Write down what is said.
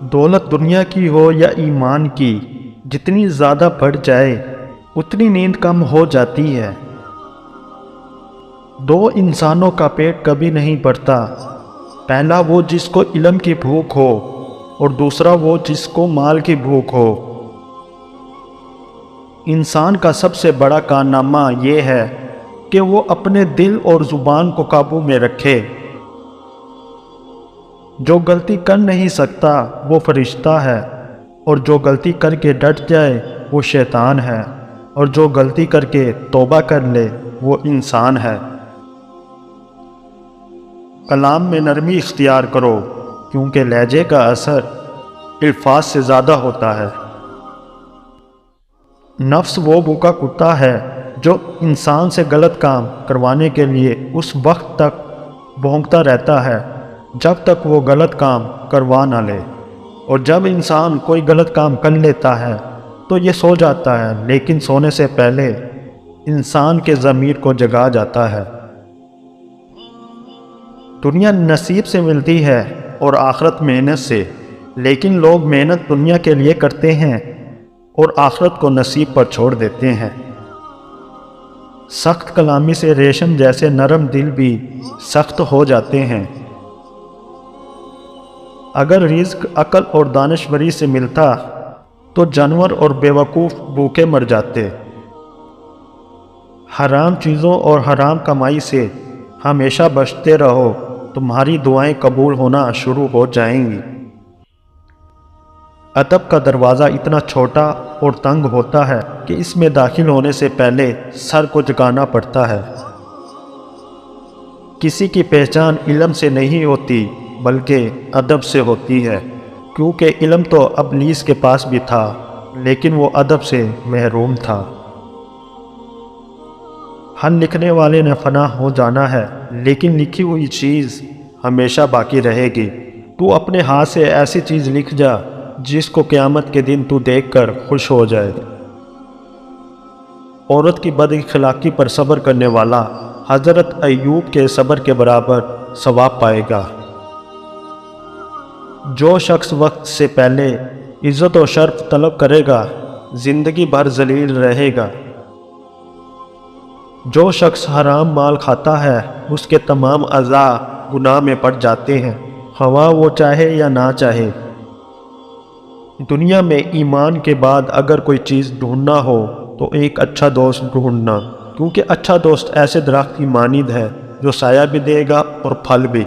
دولت دنیا کی ہو یا ایمان کی، جتنی زیادہ بڑھ جائے اتنی نیند کم ہو جاتی ہے۔ دو انسانوں کا پیٹ کبھی نہیں بھرتا، پہلا وہ جس کو علم کی بھوک ہو اور دوسرا وہ جس کو مال کی بھوک ہو۔ انسان کا سب سے بڑا کارنامہ یہ ہے کہ وہ اپنے دل اور زبان کو قابو میں رکھے۔ جو غلطی کر نہیں سکتا وہ فرشتہ ہے، اور جو غلطی کر کے ڈٹ جائے وہ شیطان ہے، اور جو غلطی کر کے توبہ کر لے وہ انسان ہے۔ کلام میں نرمی اختیار کرو، کیونکہ لہجے کا اثر الفاظ سے زیادہ ہوتا ہے۔ نفس وہ بھوکا کتا ہے جو انسان سے غلط کام کروانے کے لیے اس وقت تک بھونکتا رہتا ہے جب تک وہ غلط کام کروا نہ لے، اور جب انسان کوئی غلط کام کر لیتا ہے تو یہ سو جاتا ہے، لیکن سونے سے پہلے انسان کے ضمیر کو جگا جاتا ہے۔ دنیا نصیب سے ملتی ہے اور آخرت محنت سے، لیکن لوگ محنت دنیا کے لیے کرتے ہیں اور آخرت کو نصیب پر چھوڑ دیتے ہیں۔ سخت کلامی سے ریشم جیسے نرم دل بھی سخت ہو جاتے ہیں۔ اگر رزق عقل اور دانشوری سے ملتا تو جانور اور بیوقوف بھوکے مر جاتے۔ حرام چیزوں اور حرام کمائی سے ہمیشہ بچتے رہو، تمہاری دعائیں قبول ہونا شروع ہو جائیں گی۔ ادب کا دروازہ اتنا چھوٹا اور تنگ ہوتا ہے کہ اس میں داخل ہونے سے پہلے سر کو جھکانا پڑتا ہے۔ کسی کی پہچان علم سے نہیں ہوتی بلکہ ادب سے ہوتی ہے، کیونکہ علم تو ابلیس کے پاس بھی تھا لیکن وہ ادب سے محروم تھا۔ ہر لکھنے والے نے فنا ہو جانا ہے، لیکن لکھی ہوئی چیز ہمیشہ باقی رہے گی۔ تو اپنے ہاتھ سے ایسی چیز لکھ جا جس کو قیامت کے دن تو دیکھ کر خوش ہو جائے۔ عورت کی بد اخلاقی پر صبر کرنے والا حضرت ایوب کے صبر کے برابر ثواب پائے گا۔ جو شخص وقت سے پہلے عزت و شرف طلب کرے گا زندگی بھر ذلیل رہے گا۔ جو شخص حرام مال کھاتا ہے اس کے تمام اعضاء گناہ میں پڑ جاتے ہیں، خواہ وہ چاہے یا نہ چاہے۔ دنیا میں ایمان کے بعد اگر کوئی چیز ڈھونڈنا ہو تو ایک اچھا دوست ڈھونڈنا، کیونکہ اچھا دوست ایسے درخت کی مانند ہے جو سایہ بھی دے گا اور پھل بھی۔